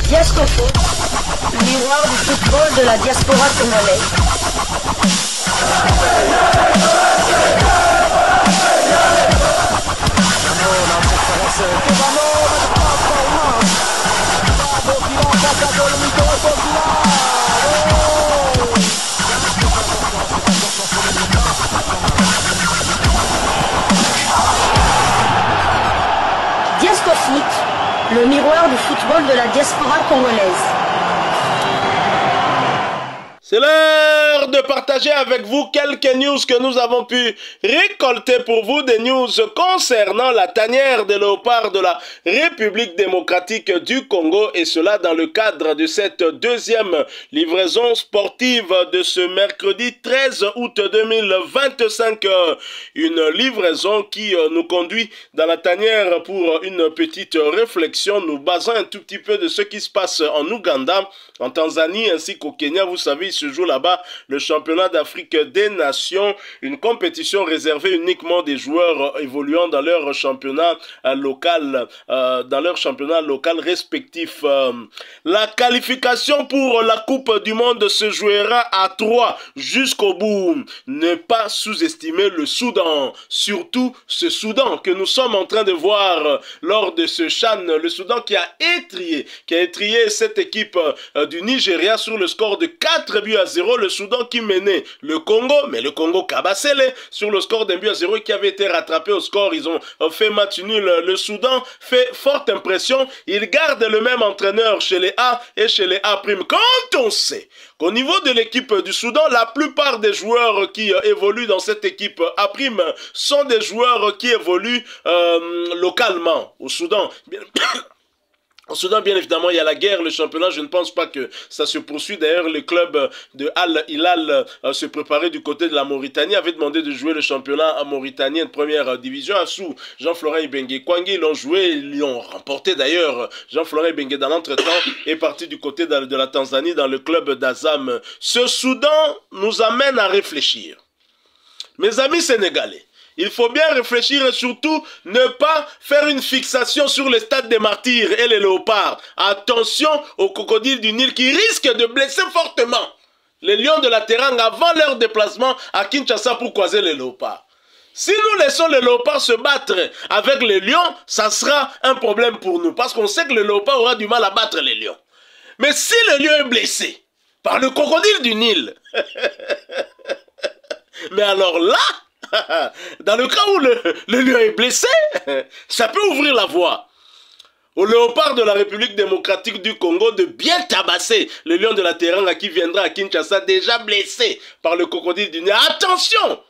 Diascofoot, miroir du football de la diaspora congolaise. Diascofoot, le miroir du football de la diaspora congolaise. C'est l'heure de partager avec vous quelques news que nous avons pu récolter pour vous, des news concernant la tanière des léopards de la République démocratique du Congo, et cela dans le cadre de cette deuxième livraison sportive de ce mercredi 13 août 2025. Une livraison qui nous conduit dans la tanière pour une petite réflexion, nous basant un tout petit peu de ce qui se passe en Ouganda, en Tanzanie ainsi qu'au Kenya. Vous savez, il se joue là-bas le championnat d'Afrique des Nations, une compétition réservée uniquement des joueurs évoluant dans leur championnat local, respectif. La qualification pour la Coupe du Monde se jouera à 3 jusqu'au bout. Ne pas sous-estimer le Soudan, surtout ce Soudan que nous sommes en train de voir lors de ce CHAN, le Soudan qui a étrié cette équipe du Nigeria sur le score de 4-0, le Soudan qui menait le Congo, mais le Congo cabassé sur le score d'1-0 qui avait été rattrapé au score. Ils ont fait match nul. Le Soudan fait forte impression. Il garde le même entraîneur chez les A et chez les A'. Quand on sait qu'au niveau de l'équipe du Soudan, la plupart des joueurs qui évoluent dans cette équipe A' sont des joueurs qui évoluent localement au Soudan. Au Soudan, bien évidemment, il y a la guerre, le championnat, je ne pense pas que ça se poursuit. D'ailleurs, le club de Al Hilal se préparait du côté de la Mauritanie, avait demandé de jouer le championnat mauritanien de première division. Sous Jean-Florent Ibenge Kwangé, ils l'ont joué, ils l'ont remporté d'ailleurs. Jean-Florent Ibenge, dans l'entretemps, est parti du côté de la Tanzanie dans le club d'Azam. Ce Soudan nous amène à réfléchir. Mes amis sénégalais, il faut bien réfléchir et surtout ne pas faire une fixation sur le stade des martyrs et les léopards. Attention aux crocodiles du Nil qui risquent de blesser fortement les lions de la Teranga avant leur déplacement à Kinshasa pour croiser les léopards. Si nous laissons les léopards se battre avec les lions, ça sera un problème pour nous parce qu'on sait que le léopard aura du mal à battre les lions. Mais si le lion est blessé par le crocodile du Nil, mais alors là, dans le cas où le lion est blessé, ça peut ouvrir la voie au léopard de la République démocratique du Congo de bien tabasser le lion de la Teranga qui viendra à Kinshasa déjà blessé par le crocodile du Nil. Attention,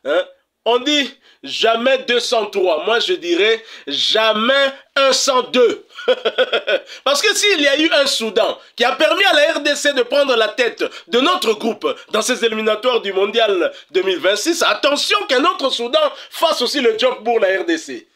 hein? On dit jamais 203. Moi, je dirais jamais 102. Parce que s'il y a eu un Soudan qui a permis à la RDC de prendre la tête de notre groupe dans ces éliminatoires du Mondial 2026, attention qu'un autre Soudan fasse aussi le job pour la RDC.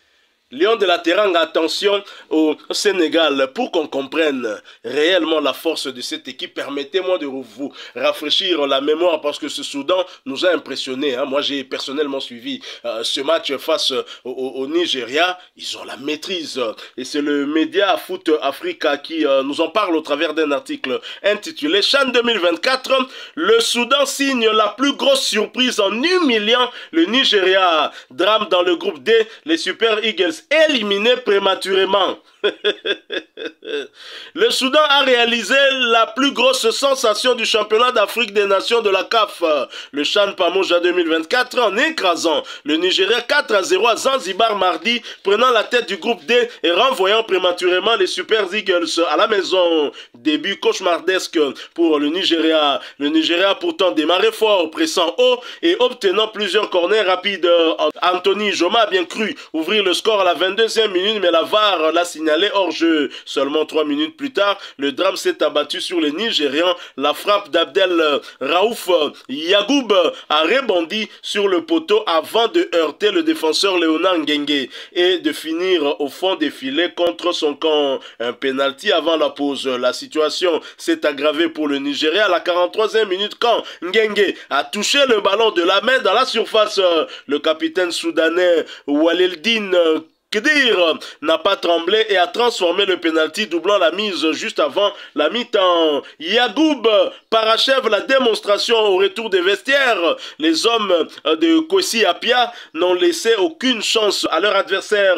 Lion de la Teranga, attention au Sénégal. Pour qu'on comprenne réellement la force de cette équipe, permettez-moi de vous rafraîchir la mémoire parce que ce Soudan nous a impressionnés. Hein. Moi, j'ai personnellement suivi ce match face au Nigeria. Ils ont la maîtrise. Et c'est le média Foot Africa qui nous en parle au travers d'un article intitulé CHAN 2024. Le Soudan signe la plus grosse surprise en humiliant le Nigeria. Drame dans le groupe D, les Super Eagles éliminé prématurément. Le Soudan a réalisé la plus grosse sensation du championnat d'Afrique des Nations de la CAF, le CHAN Pamoja 2024, en écrasant le Nigeria 4-0 à Zanzibar mardi, prenant la tête du groupe D et renvoyant prématurément les Super Eagles à la maison. Début cauchemardesque pour le Nigeria. Le Nigeria pourtant démarré fort, pressant haut et obtenant plusieurs corners rapides. Anthony Joma a bien cru ouvrir le score à la 22e minute, mais la VAR l'a signalé hors jeu. Seulement 3 minutes plus tard, le drame s'est abattu sur les Nigérians. La frappe d'Abdel Raouf Yagoub a rebondi sur le poteau avant de heurter le défenseur Léonard Ngenge et de finir au fond des filets contre son camp. Un penalty avant la pause. La situation s'est aggravée pour le Nigeria à la 43e minute quand Ngenge a touché le ballon de la main dans la surface. Le capitaine soudanais Waleldine Kedir n'a pas tremblé et a transformé le pénalty, doublant la mise juste avant la mi-temps. Yagoub parachève la démonstration au retour des vestiaires. Les hommes de Kwesi Appiah n'ont laissé aucune chance à leur adversaire.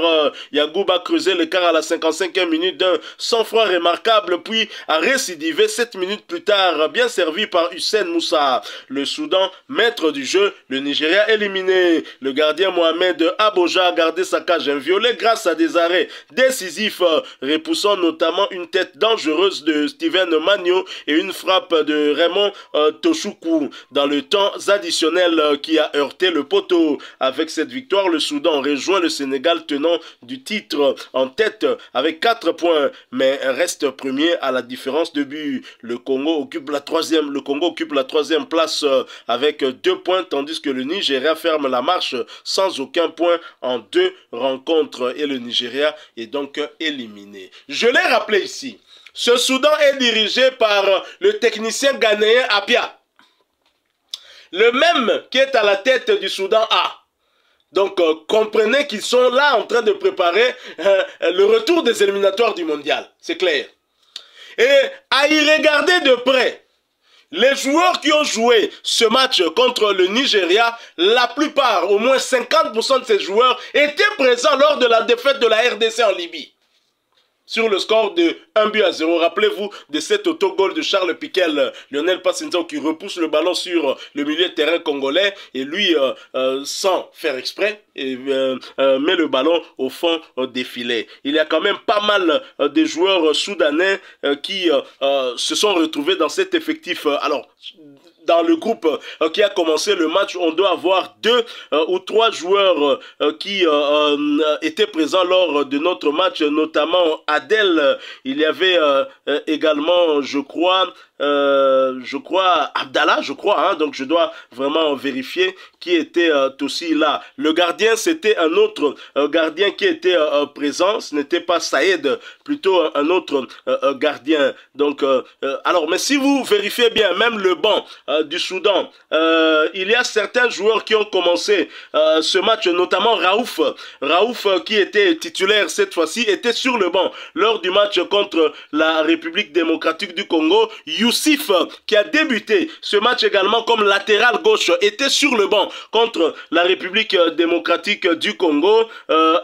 Yagoub a creusé l'écart à la 55e minute d'un sang-froid remarquable, puis a récidivé 7 minutes plus tard, bien servi par Hussein Moussa. Le Soudan, maître du jeu, le Nigeria éliminé. Le gardien Mohamed Aboja a gardé sa cage inviolée grâce à des arrêts décisifs, repoussant notamment une tête dangereuse de Steven Magno et une frappe de Raymond Tochoukou dans le temps additionnel qui a heurté le poteau. Avec cette victoire, le Soudan rejoint le Sénégal tenant du titre en tête avec 4 points, mais reste premier à la différence de but. Le Congo occupe la troisième place avec 2 points, tandis que le Nigeria ferme la marche sans aucun point en 2 rencontres. Et le Nigeria est donc éliminé. Je l'ai rappelé ici, ce Soudan est dirigé par le technicien ghanéen Appiah, le même qui est à la tête du Soudan A. Donc comprenez qu'ils sont là en train de préparer le retour des éliminatoires du mondial, c'est clair. Et à y regarder de près, les joueurs qui ont joué ce match contre le Nigeria, la plupart, au moins 50% de ces joueurs, étaient présents lors de la défaite de la RDC en Libye. Sur le score de 1-0. Rappelez-vous de cet autogol de Charles Piquel, Lionel Passinzao qui repousse le ballon sur le milieu de terrain congolais et lui, sans faire exprès, met le ballon au fond des filets. Il y a quand même pas mal de joueurs soudanais qui se sont retrouvés dans cet effectif. Alors, dans le groupe qui a commencé le match, on doit avoir 2 ou 3 joueurs qui étaient présents lors de notre match, notamment Adel. Il y avait également, je crois, Abdallah, hein, donc je dois vraiment vérifier qui était aussi là. Le gardien, c'était un autre gardien qui était présent, ce n'était pas Saïd, plutôt un autre gardien. Donc, alors, mais si vous vérifiez bien, même le banc du Soudan, il y a certains joueurs qui ont commencé ce match, notamment Raouf. Raouf, qui était titulaire cette fois-ci, était sur le banc lors du match contre la République démocratique du Congo. Youssif, qui a débuté ce match également comme latéral gauche, était sur le banc contre la République démocratique du Congo.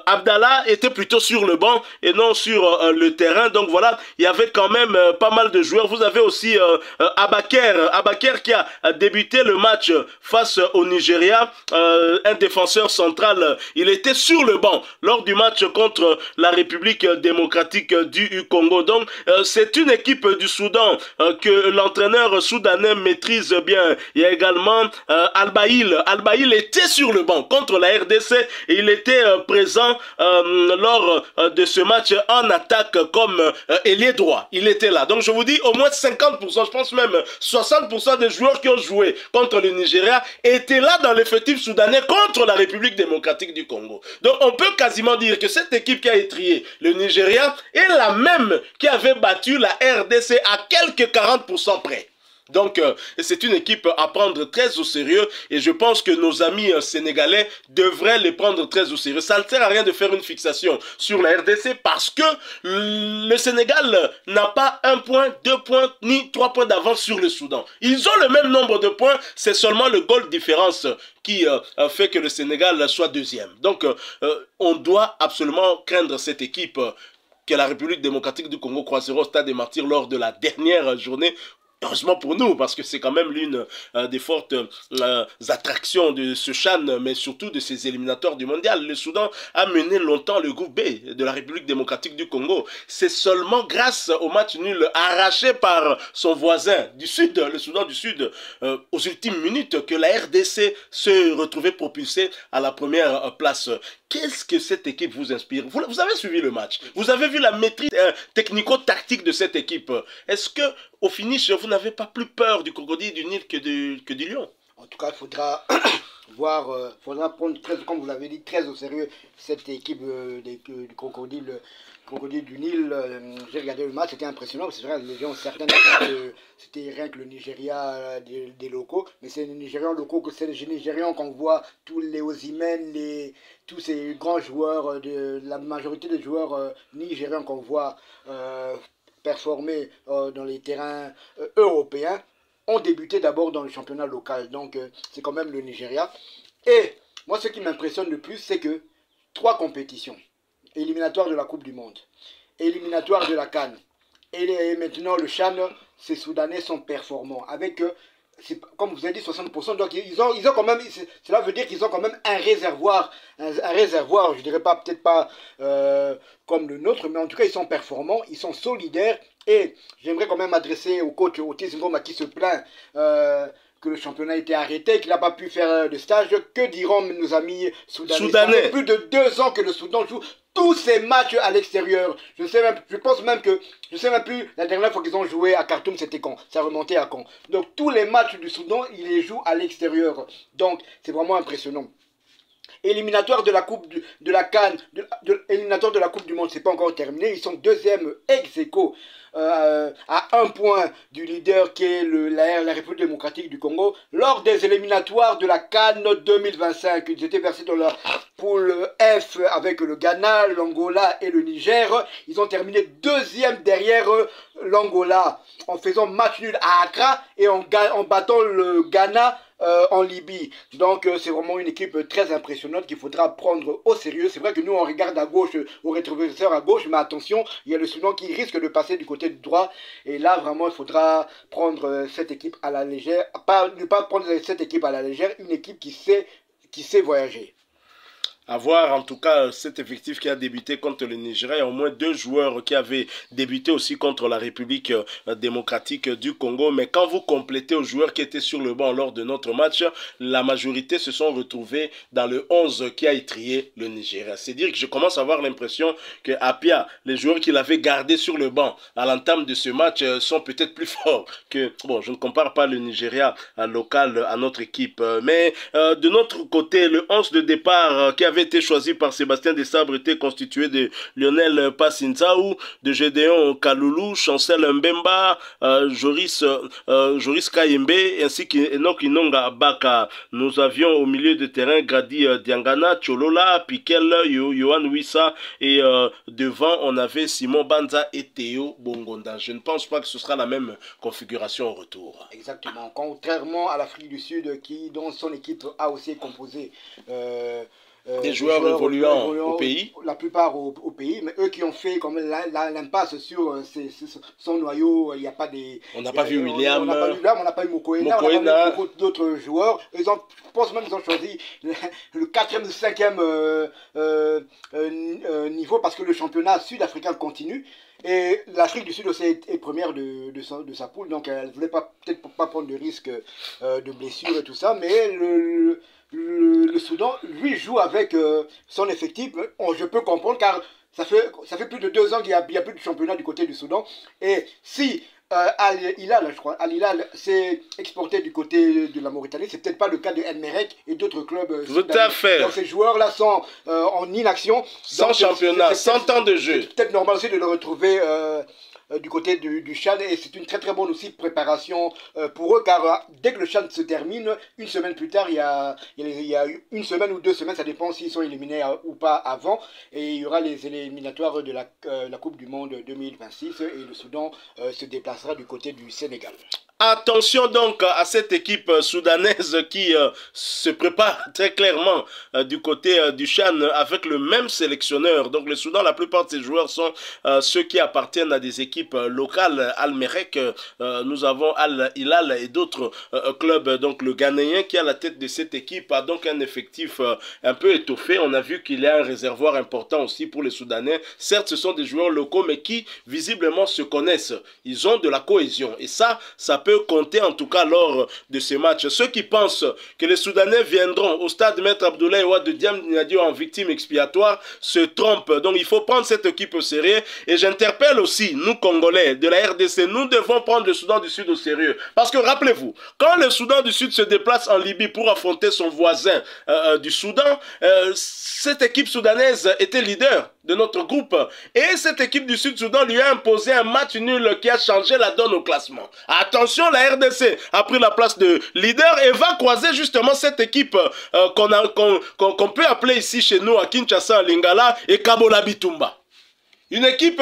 Abdallah était plutôt sur le banc et non sur le terrain. Donc voilà, il y avait quand même pas mal de joueurs. Vous avez aussi Abaker qui a débuté le match face au Nigeria, un défenseur central. Il était sur le banc lors du match contre la République démocratique du Congo. Donc c'est une équipe du Soudan que l'entraîneur soudanais maîtrise bien. Il y a également Al-Baïl. Al-Baïl était sur le banc contre la RDC et il était présent lors de ce match en attaque comme ailier droit. Il était là. Donc je vous dis, au moins 50%, je pense même 60% des joueurs qui ont joué contre le Nigeria étaient là dans l'effectif soudanais contre la République démocratique du Congo. Donc on peut quasiment dire que cette équipe qui a étrié le Nigeria est la même qui avait battu la RDC à quelques 40% près. Donc, c'est une équipe à prendre très au sérieux et je pense que nos amis sénégalais devraient les prendre très au sérieux. Ça ne sert à rien de faire une fixation sur la RDC parce que le Sénégal n'a pas 1 point, 2 points, ni 3 points d'avance sur le Soudan. Ils ont le même nombre de points, c'est seulement le goal différence qui fait que le Sénégal soit deuxième. Donc, on doit absolument craindre cette équipe que la République démocratique du Congo croisera au Stade des Martyrs lors de la dernière journée. Heureusement pour nous, parce que c'est quand même l'une des fortes attractions de ce CHAN, mais surtout de ces éliminatoires du mondial. Le Soudan a mené longtemps le groupe B de la République démocratique du Congo. C'est seulement grâce au match nul arraché par son voisin du Sud, le Soudan du Sud, aux ultimes minutes, que la RDC se retrouvait propulsée à la première place. Qu'est-ce que cette équipe vous inspire? Vous avez suivi le match. Vous avez vu la maîtrise technico-tactique de cette équipe. Est-ce que au finish, vous n'avez pas plus peur du crocodile du Nil que du lion? En tout cas, il faudra voir, faudra prendre très, comme vous l'avez dit, très au sérieux cette équipe du Crocodile du Nil. J'ai regardé le match, c'était impressionnant. C'est vrai, les gens, certains c'était rien que le Nigeria des locaux, mais c'est les Nigérians locaux, que c'est les Nigérians qu'on voit, tous les Osimhen, tous ces grands joueurs, la majorité des joueurs nigérians qu'on voit performer dans les terrains européens, ont débuté d'abord dans le championnat local. Donc c'est quand même le Nigeria. Et moi, ce qui m'impressionne le plus, c'est que 3 compétitions, éliminatoires de la Coupe du Monde, éliminatoires de la CAN, et maintenant le CHAN, ces Soudanais sont performants. Avec, comme vous avez dit, 60%. Donc ils ont quand même, cela veut dire qu'ils ont quand même un réservoir, je dirais pas, peut-être pas comme le nôtre, mais en tout cas ils sont performants, ils sont solidaires. Et j'aimerais quand même m'adresser au coach Otis Ngoma qui se plaint que le championnat a été arrêté, qu'il n'a pas pu faire de stage. Que diront nos amis soudanais? Ça fait plus de 2 ans que le Soudan joue tous ces matchs à l'extérieur. Je pense même que, je sais même plus, la dernière fois qu'ils ont joué à Khartoum, c'était quand? Ça remontait à quand? Donc tous les matchs du Soudan, ils les jouent à l'extérieur. Donc c'est vraiment impressionnant. Éliminatoire de la Coupe de la CAN, éliminatoire de la Coupe du Monde, c'est pas encore terminé. Ils sont deuxième ex-aequo à 1 point du leader qui est la République démocratique du Congo. Lors des éliminatoires de la CAN 2025, ils étaient versés dans la poule F avec le Ghana, l'Angola et le Niger. Ils ont terminé deuxième derrière l'Angola en faisant match nul à Accra et en battant le Ghana en Libye. Donc c'est vraiment une équipe très impressionnante qu'il faudra prendre au sérieux. C'est vrai que nous on regarde à gauche, au rétroviseur à gauche, mais attention, il y a le Soudan qui risque de passer du côté droit. Et là vraiment il faudra prendre cette équipe à la légère. Ne pas prendre cette équipe à la légère, une équipe qui sait voyager. À voir en tout cas cet effectif qui a débuté contre le Nigeria. Il y a au moins 2 joueurs qui avaient débuté aussi contre la République démocratique du Congo. Mais quand vous complétez aux joueurs qui étaient sur le banc lors de notre match, la majorité se sont retrouvés dans le 11 qui a étrié le Nigeria. C'est dire que je commence à avoir l'impression que Apia, les joueurs qu'il avait gardés sur le banc à l'entame de ce match sont peut-être plus forts que... Bon, je ne compare pas le Nigeria local à notre équipe. Mais de notre côté, le 11 de départ qui avait été choisi par Sébastien Desabre était constitué de Lionel Passinzaou, de Gédéon Kaloulou, Chancel Mbemba, Joris Kayembe ainsi qu'Enoch Inonga Baka. Nous avions au milieu de terrain Grady Diangana, Cholola, Piquel, Yohan Wissa et devant on avait Simon Banza et Théo Bongonda. Je ne pense pas que ce sera la même configuration au retour. Exactement, contrairement à l'Afrique du Sud dont son équipe a aussi composé des joueurs évoluant au pays. La plupart au pays, mais eux qui ont fait comme l'impasse sur son noyau, il n'y a pas des... On n'a pas vu William. On n'a pas eu Mokoena, on n'a pas vu beaucoup d'autres joueurs. Je pense même qu'ils ont choisi le 4e ou 5e niveau parce que le championnat sud-africain continue. Et l'Afrique du Sud aussi est première de sa poule, donc elle ne voulait peut-être pas prendre de risque de blessure et tout ça, mais le Soudan, lui, joue avec son effectif. Je peux comprendre car ça fait plus de 2 ans qu'il n'y a plus de championnat du côté du Soudan. Et si Al-Hilal, je crois, Al-Hilal s'est exporté du côté de la Mauritanie, c'est peut-être pas le cas de El Merreikh et d'autres clubs. Tout à fait. Donc ces joueurs-là sont en inaction. Sans championnat, sans temps de jeu. C'est peut-être normal aussi de le retrouver du côté du CHAN et c'est une très très bonne aussi préparation pour eux car dès que le CHAN se termine, une semaine plus tard, il y a 1 semaine ou 2 semaines, ça dépend s'ils sont éliminés ou pas avant, et il y aura les éliminatoires de la Coupe du Monde 2026 et le Soudan se déplacera du côté du Sénégal. Attention donc à cette équipe soudanaise qui se prépare très clairement du côté du CHAN avec le même sélectionneur. Donc le Soudan, la plupart de ses joueurs sont ceux qui appartiennent à des équipes locales. Al Merreikh, nous avons Al Hilal et d'autres clubs. Donc le Ghanéen qui est à la tête de cette équipe a donc un effectif un peu étoffé. On a vu qu'il y a un réservoir important aussi pour les Soudanais. Certes, ce sont des joueurs locaux mais qui visiblement se connaissent. Ils ont de la cohésion et ça peut compter en tout cas lors de ces matchs. Ceux qui pensent que les Soudanais viendront au stade Maître Abdoulaye Wade de Diamniadio en victime expiatoire se trompent. Donc il faut prendre cette équipe au sérieux. Et j'interpelle aussi, nous Congolais de la RDC, nous devons prendre le Soudan du Sud au sérieux. Parce que rappelez-vous, quand le Soudan du Sud se déplace en Libye pour affronter son voisin du Soudan, cette équipe soudanaise était leader de notre groupe. Et cette équipe du Sud-Soudan lui a imposé un match nul qui a changé la donne au classement. Attention, la RDC a pris la place de leader et va croiser justement cette équipe qu'on peut appeler ici chez nous à Kinshasa, Lingala et Kabola Bitumba. Une équipe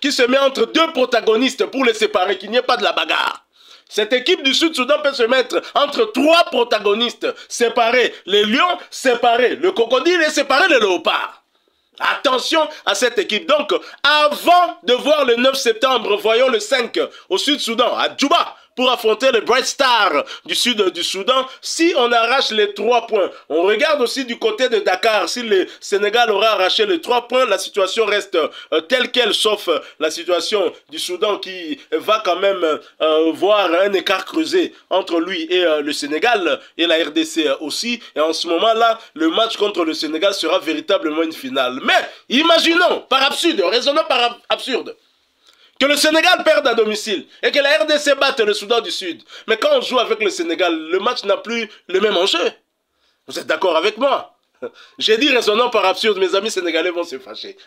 qui se met entre deux protagonistes pour les séparer, qu'il n'y ait pas de la bagarre. Cette équipe du Sud-Soudan peut se mettre entre trois protagonistes, séparer les lions, séparer le crocodile et séparer le léopard. Attention à cette équipe. Donc, avant de voir le 9 septembre, voyons le 5 au Sud-Soudan, à Djouba, pour affronter le Bright Star du sud du Soudan. Si on arrache les 3 points, on regarde aussi du côté de Dakar. Si le Sénégal aura arraché les 3 points, la situation reste telle qu'elle, sauf la situation du Soudan qui va quand même voir un écart creusé entre lui et le Sénégal et la RDC aussi. Et en ce moment-là, le match contre le Sénégal sera véritablement une finale. Mais imaginons, par absurde, raisonnons par absurde, que le Sénégal perde à domicile et que la RDC batte le Soudan du Sud. Mais quand on joue avec le Sénégal, le match n'a plus le même enjeu. Vous êtes d'accord avec moi? J'ai dit raisonnant par absurde, mes amis sénégalais vont se fâcher.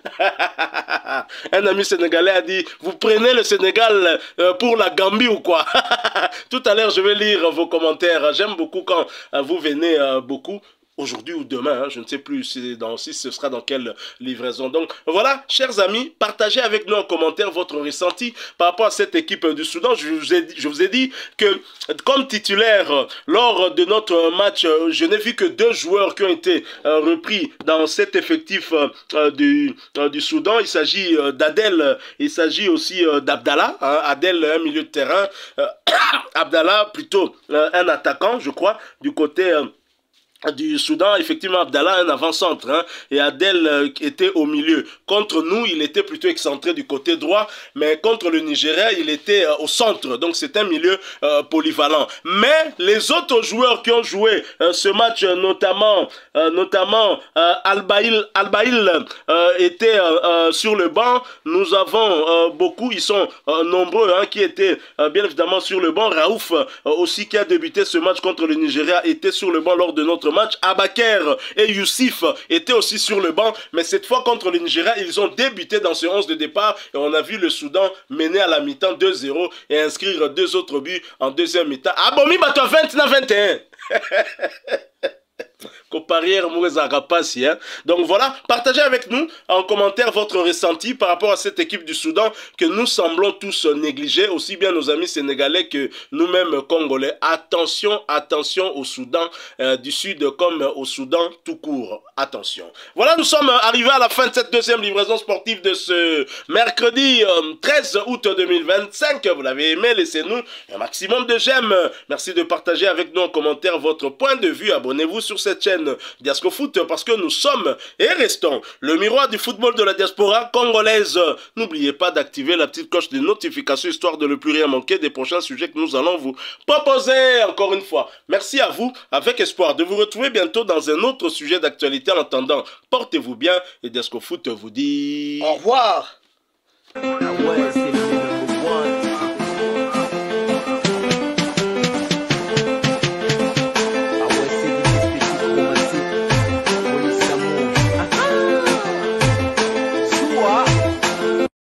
Un ami sénégalais a dit, vous prenez le Sénégal pour la Gambie ou quoi? Tout à l'heure, je vais lire vos commentaires. J'aime beaucoup quand vous venez beaucoup. Aujourd'hui ou demain, hein, je ne sais plus si ce sera dans quelle livraison. Donc voilà, chers amis, partagez avec nous en commentaire votre ressenti par rapport à cette équipe du Soudan. Je vous ai dit que comme titulaire, lors de notre match, je n'ai vu que 2 joueurs qui ont été repris dans cet effectif du Soudan. Il s'agit d'Adel, il s'agit aussi d'Abdallah. Hein. Adel, un milieu de terrain. Abdallah, plutôt un attaquant, je crois, du côté du Soudan. Effectivement, Abdallah un avant-centre, hein, et Adel était au milieu. Contre nous, il était plutôt excentré du côté droit, mais contre le Nigeria, il était au centre. Donc c'est un milieu polyvalent. Mais les autres joueurs qui ont joué ce match, notamment Al-Baïl était sur le banc. Nous avons beaucoup, ils sont nombreux, hein, qui étaient bien évidemment sur le banc. Raouf aussi, qui a débuté ce match contre le Nigeria, était sur le banc lors de notre match. Abaker et Youssif étaient aussi sur le banc, mais cette fois contre le Nigeria, ils ont débuté dans ce 11 de départ et on a vu le Soudan mener à la mi-temps 2-0 et inscrire 2 autres buts en deuxième mi-temps. Abomi bato 29-21. Hein. Donc voilà, partagez avec nous en commentaire votre ressenti par rapport à cette équipe du Soudan que nous semblons tous négliger, aussi bien nos amis sénégalais que nous-mêmes congolais. Attention, attention au Soudan du Sud comme au Soudan tout court. Attention. Voilà, nous sommes arrivés à la fin de cette deuxième livraison sportive de ce mercredi 13 août 2025. Vous l'avez aimé, laissez-nous un maximum de j'aime. Merci de partager avec nous en commentaire votre point de vue. Abonnez-vous sur cette chaîne Diasco Foot parce que nous sommes et restons le miroir du football de la diaspora congolaise. N'oubliez pas d'activer la petite cloche de notification histoire de ne plus rien manquer des prochains sujets que nous allons vous proposer. Encore une fois, merci à vous, avec espoir de vous retrouver bientôt dans un autre sujet d'actualité. En attendant, portez-vous bien et Diasco Foot vous dit au revoir.